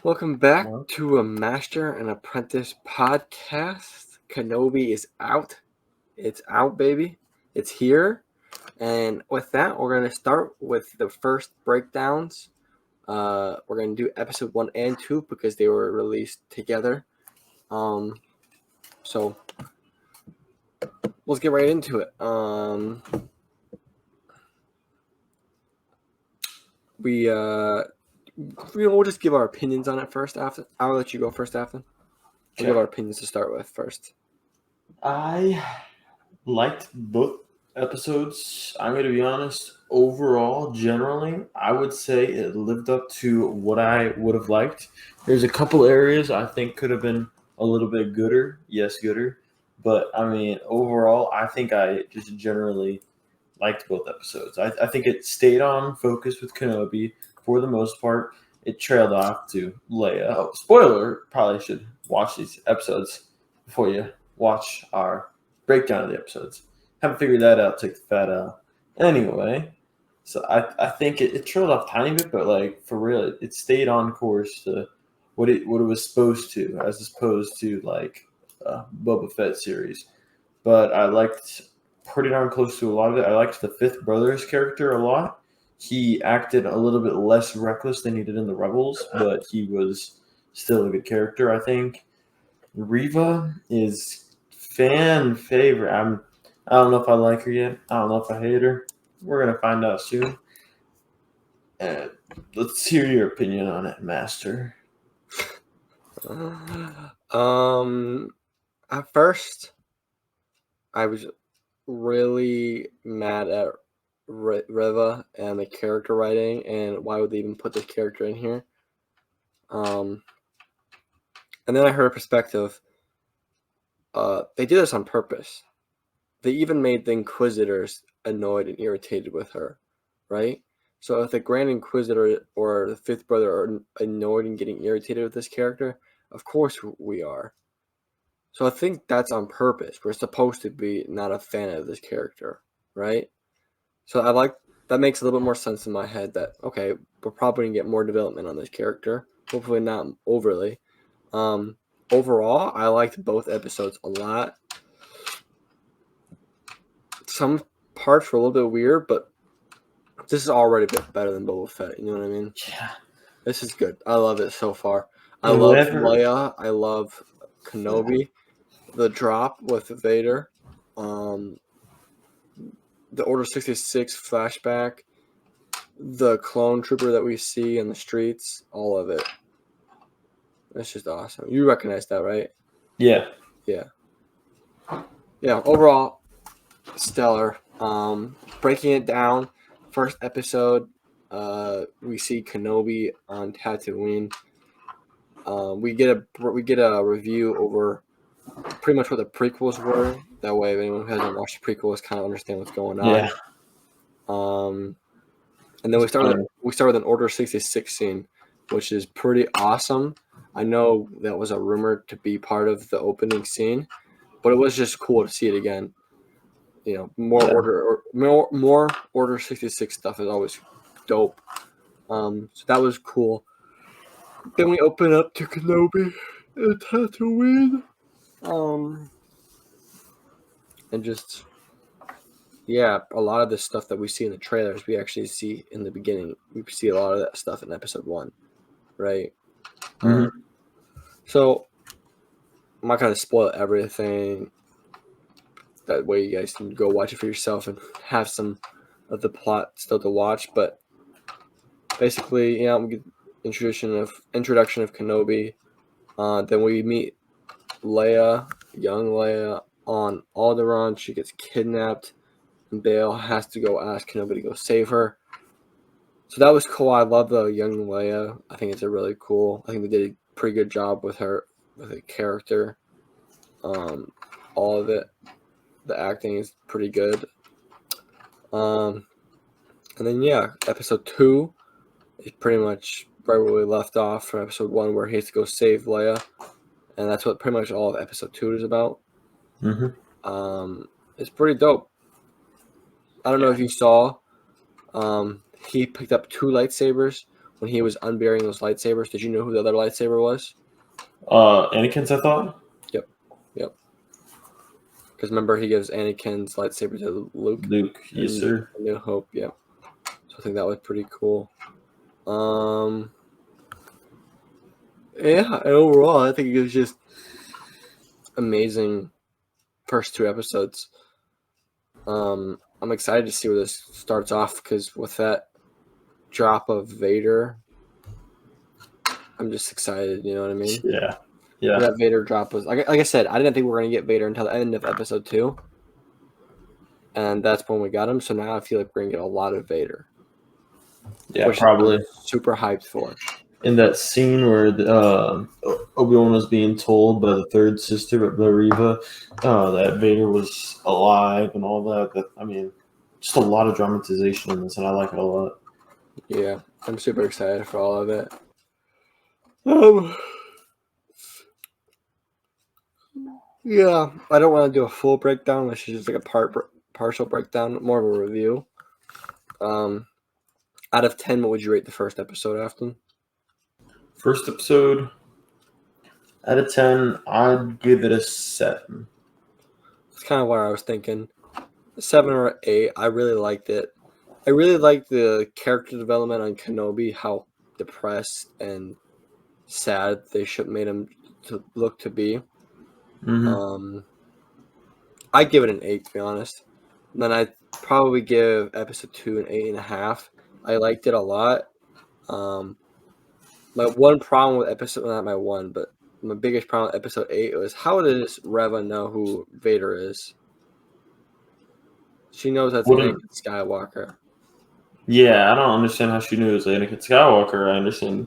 Welcome back Well, to a Master and Apprentice podcast. Kenobi is out. It's out, baby. It's here. And with that, we're going to start with the first breakdowns. We're going to do episode 1 and 2 because they were released together. So let's get right into it. We'll just give our opinions on it first. After I'll let you go first. After we'll give our opinions to start with first. I liked both episodes. I'm going to be honest. Overall, generally, I would say it lived up to what I would have liked. There's a couple areas I think could have been a little bit gooder. Yes, gooder. But I mean, overall, I think I just generally liked both episodes. I think it stayed on focus with Kenobi for the most part. It trailed off to Leia. Oh, spoiler, probably should watch these episodes before you watch our breakdown of the episodes. Haven't figured that out, take the fat out. Anyway, so I think it trailed off a tiny bit, but like for real, it stayed on course to what it was supposed to, as opposed to like Boba Fett series. But I liked pretty darn close to a lot of it. I liked the Fifth Brothers character a lot. He acted a little bit less reckless than he did in the Rebels, but he was still a good character, I think. Riva is fan favorite. I don't know if I like her yet. I don't know if I hate her. We're gonna find out soon. And let's hear your opinion on it, Master. At first, I was really mad at Reva and the character writing, and why would they even put this character in here? And then I heard a perspective. They did this on purpose. They even made the Inquisitors annoyed and irritated with her, right? So if the Grand Inquisitor or the Fifth Brother are annoyed and getting irritated with this character, of course we are. So I think that's on purpose. We're supposed to be not a fan of this character, right? So I like that makes a little bit more sense in my head that okay, we're probably gonna get more development on this character. Hopefully not overly. Overall, I liked both episodes a lot. Some parts were a little bit weird, but this is already a bit better than Boba Fett. You know what I mean? Yeah. This is good. I love it so far. I And love whatever. Leia. I love Kenobi. The drop with Vader. Um, the Order 66 flashback. The clone trooper that we see in the streets. All of it. It's just awesome. You recognize that, right? Yeah. Yeah. Overall, stellar. Breaking it down, first episode, we see Kenobi on Tatooine. We get a review over pretty much what the prequels were. That way, if anyone who hasn't watched the prequels, kind of understand what's going on. Yeah. And then we start with an Order 66 scene, which is pretty awesome. I know that was a rumor to be part of the opening scene, but it was just cool to see it again. You know, more Order 66 stuff is always dope. So that was cool. Then we open up to Kenobi and Tatooine. And just a lot of the stuff that we see in the trailers, we actually see in the beginning. We see a lot of that stuff in episode 1, right? So I'm not gonna spoil everything. That way, you guys can go watch it for yourself and have some of the plot still to watch. But basically, we get introduction of Kenobi. Then we meet Leia, young Leia, on Alderaan. She gets kidnapped, and Bail has to go ask Kenobi to go save her. So that was cool. I love the young Leia. I think it's really cool. I think they did a pretty good job with her, with the character. All of it. The acting is pretty good. And then episode 2 is pretty much right where we left off from episode 1, where he has to go save Leia, and that's what pretty much all of episode 2 is about. It's pretty dope. I don't know if you saw. He picked up 2 lightsabers, when he was unburying those lightsabers. Did you know who the other lightsaber was? Anakin's, I thought. Yep. Because remember, he gives Anakin's lightsaber to Luke. Luke, yes, sir. New Hope, yeah. So I think that was pretty cool. Yeah, and overall, I think it was just amazing first 2 episodes. I'm excited to see where this starts off because with that drop of Vader, I'm just excited. You know what I mean? Yeah. That Vader drop was like I said, I didn't think we were gonna get Vader until the end of episode 2, and that's when we got him. So now I feel like we're gonna get a lot of Vader. Yeah, probably. I'm super hyped for. In that scene where Obi-Wan was being told by the third sister, by Reva, that Vader was alive and all that. I mean, just a lot of dramatization in this, and I like it a lot. Yeah, I'm super excited for all of it. Yeah, I don't want to do a full breakdown. This is just like a partial breakdown, more of a review. Out of 10, what would you rate the first episode, Afton? First episode, out of 10, I'd give it a 7. That's kind of what I was thinking. 7 or 8. I really liked it. I really liked the character development on Kenobi, how depressed and sad they should made him to look to be. Mm-hmm. I'd give it an 8, to be honest. And then I'd probably give episode 2 an 8.5. I liked it a lot. My one problem with episode, not my one, but my biggest problem with episode 8 was how does Reva know who Vader is? She knows that's Anakin Skywalker. Yeah, I don't understand how she knew it was Anakin Skywalker. I understand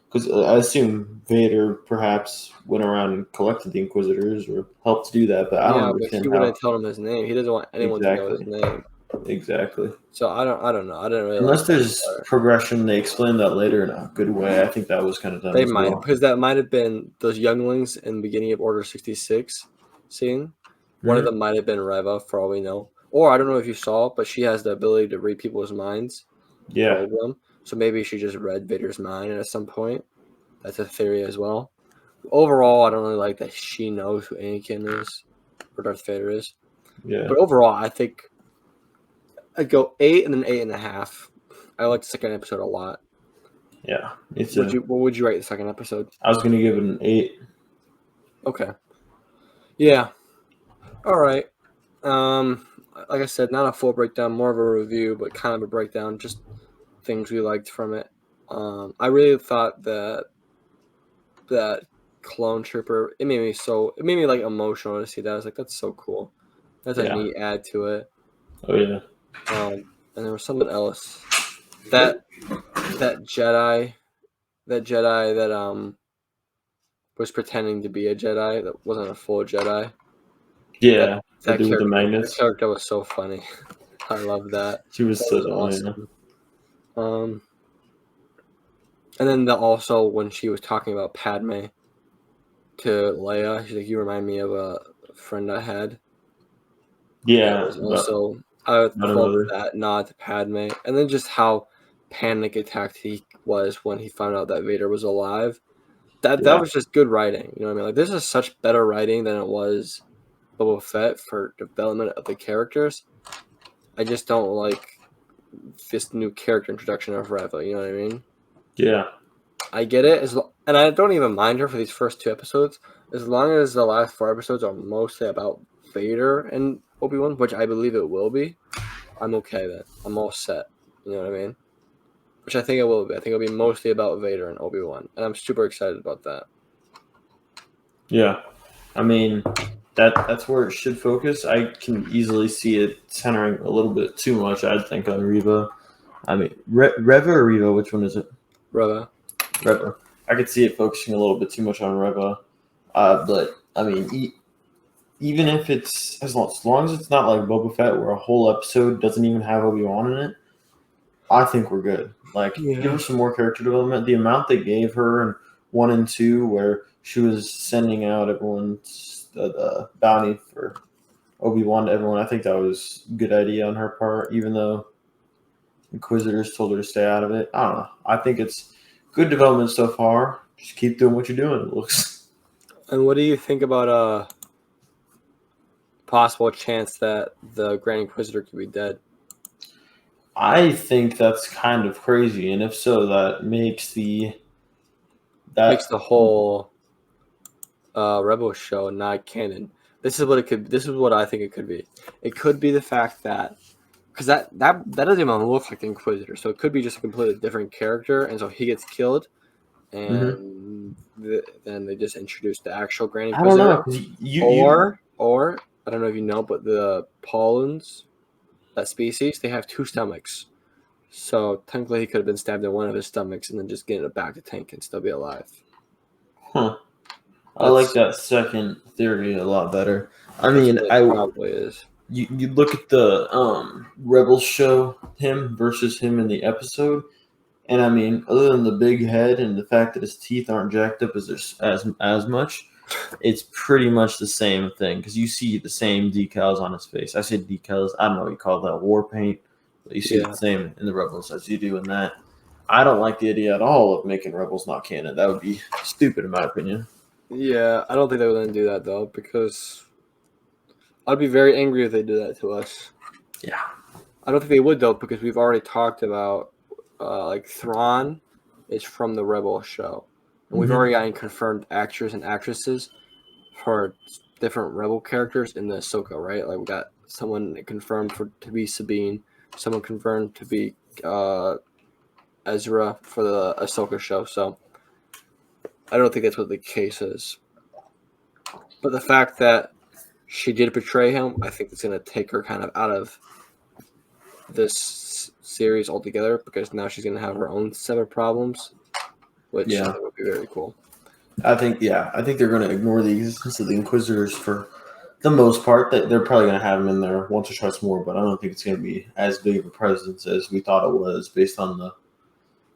because I assume Vader perhaps went around and collected the Inquisitors or helped do that, but I don't understand but he wouldn't tell him his name. He doesn't want anyone to know his name. Exactly. So I don't know. I didn't really. Unless there's progression, they explain that later in a good way. I think that was kind of done. They might, because that might have been those younglings in the beginning of Order 66 scene. One of them might have been Reva, for all we know. Or I don't know if you saw, but she has the ability to read people's minds. Yeah. So maybe she just read Vader's mind at some point. That's a theory as well. Overall, I don't really like that she knows who Anakin is or Darth Vader is. Yeah. But overall, I think I'd go 8 and then 8.5. I like the second episode a lot. Yeah. What would you rate the second episode? I was going to give it an 8. Okay. Yeah. All right. Like I said, not a full breakdown, more of a review, but kind of a breakdown, just things we liked from it. I really thought that clone trooper, it made me like emotional to see that. I was like, that's so cool. That's a neat add to it. Oh yeah. And there was something else. That Jedi that was pretending to be a Jedi that wasn't a full Jedi. Yeah. That character, the magnets. That character was so funny. I love that. She was so awesome. And then also when she was talking about Padme to Leia, she's like, "You remind me of a friend I had." Yeah. Also, I love that nod to Padme, and then just how panic attacked he was when he found out that Vader was alive. That was just good writing. You know what I mean? Like, this is such better writing than it was Boba Fett for development of the characters. I just don't like this new character introduction of Reva. You know what I mean? Yeah. I get it, and I don't even mind her for these first 2 episodes, as long as the last 4 episodes are mostly about Vader and Obi-Wan, which I believe it will be. I'm okay then. I'm all set. You know what I mean? Which I think it will be. I think it'll be mostly about Vader and Obi-Wan, and I'm super excited about that. Yeah, I mean that's where it should focus. I can easily see it centering a little bit too much, I think, on Reva. I mean, Reva or Reva? Which one is it? Reva. I could see it focusing a little bit too much on Reva, but I mean, even if it's as long as it's not like Boba Fett, where a whole episode doesn't even have Obi-Wan in it, I think we're good. Like, give her some more character development. The amount they gave her in 1 and 2, where she was sending out everyone's the bounty for Obi-Wan to everyone, I think that was a good idea on her part, even though Inquisitors told her to stay out of it. I don't know. I think it's good development so far. Just keep doing what you're doing. It looks. And what do you think about possible chance that the Grand Inquisitor could be dead? I think that's kind of crazy, and if so, that makes Makes the whole Rebel show not canon. This is what it could. This is what I think it could be. It could be the fact that because that doesn't even look like the Inquisitor, so it could be just a completely different character, and so he gets killed, and then they just introduce the actual Grand I don't know. Inquisitor. 'Cause you Or I don't know if you know, but the Paulins, that species, they have 2 stomachs. So technically, he could have been stabbed in one of his stomachs and then just getting it back to tank and still be alive. Huh. I like that second theory a lot better. I mean, It probably is. You look at the Rebels show, him versus him in the episode, and I mean, other than the big head and the fact that his teeth aren't jacked up as much, it's pretty much the same thing because you see the same decals on his face. I say decals. I don't know what you call that, war paint, but you see the same in the Rebels as you do in that. I don't like the idea at all of making Rebels not canon. That would be stupid in my opinion. Yeah, I don't think they would do that though, because I'd be very angry if they did that to us. Yeah. I don't think they would though, because we've already talked about like Thrawn is from the Rebel show, and we've already gotten confirmed actors and actresses for different Rebel characters in the Ahsoka, right? Like we got someone confirmed to be Sabine, someone confirmed to be Ezra for the Ahsoka show. So I don't think that's what the case is. But the fact that she did betray him, I think it's going to take her kind of out of this series altogether, because now she's going to have her own set of problems, which I think would be very cool. I think they're going to ignore the existence of the Inquisitors for the most part. That they're probably going to have them in there once or twice more, but I don't think it's going to be as big of a presence as we thought it was based on the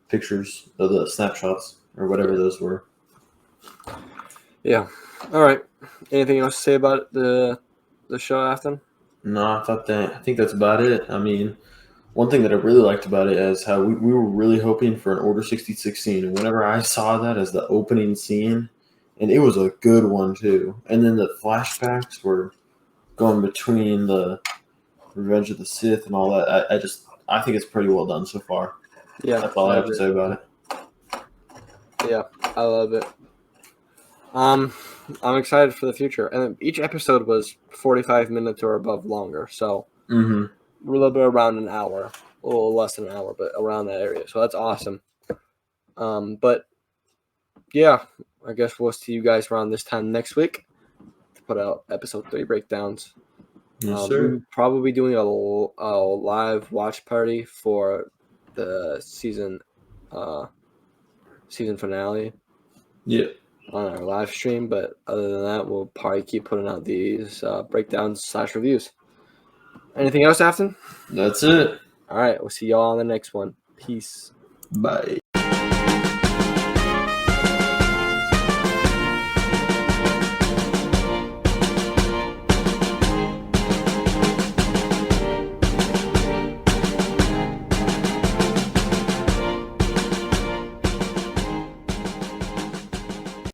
pictures of the snapshots or whatever those were. Yeah. All right. Anything else to say about the show, Afton? No, I think that's about it. I mean, one thing that I really liked about it is how we were really hoping for an Order 66 scene, and whenever I saw that as the opening scene, and it was a good one too, and then the flashbacks were going between the Revenge of the Sith and all that. I think it's pretty well done so far. Yeah, that's all I have to say about it. Yeah, I love it. I'm excited for the future, and each episode was 45 minutes or above longer, so we're a little bit around an hour, a little less than an hour, but around that area. So that's awesome. But yeah, I guess we'll see you guys around this time next week to put out episode 3 breakdowns. Yes, sir. We'll probably be doing a live watch party for the season finale. Yeah. On our live stream, but other than that, we'll probably keep putting out these breakdowns / reviews. Anything else, Afton? That's it. All right, we'll see y'all on the next one. Peace. Bye.